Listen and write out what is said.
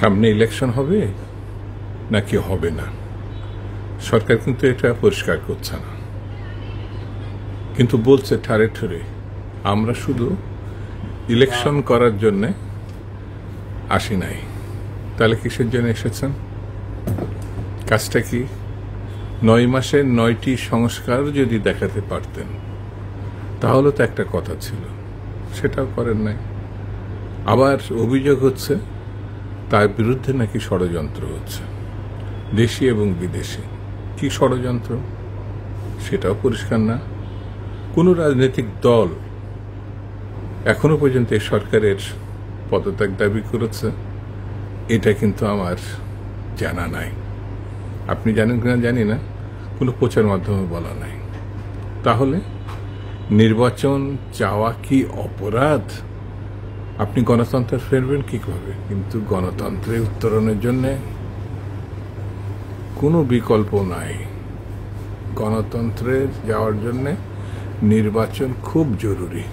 সামনে ইলেকশন হবে নাকি হবে না, সরকার কিন্তু এটা পরিষ্কার করছে না, কিন্তু বলছে ঠারে ঠারে আমরা শুধু ইলেকশন করার জন্যে আসি নাই। তাহলে কিসের জন্য এসেছেন? কাজটা কি? 9 মাসের 9টি সংস্কার যদি দেখাতে পারতেন তাহলে তো একটা কথা ছিল, সেটাও করেন নাই। আবার অভিযোগ হচ্ছে তার বিরুদ্ধে নাকি ষড়যন্ত্র হচ্ছে, দেশি এবং বিদেশি। কি ষড়যন্ত্র সেটাও পরিষ্কার না। কোনো রাজনৈতিক দল এখনো পর্যন্ত এই সরকারের পদত্যাগ দাবি করেছে এটা কিন্তু আমার জানা নাই। আপনি জানেন কিনা জানি না, কোনো প্রচার মাধ্যমে বলা নাই। তাহলে নির্বাচন চাওয়া কি অপরাধ? আপনি গণতন্ত্র ফেরবেন কিভাবে? কিন্তু গণতন্ত্রে উত্তরণের জন্য কোনো বিকল্প নাই। গণতন্ত্রে যাওয়ার জন্য নির্বাচন খুব জরুরি।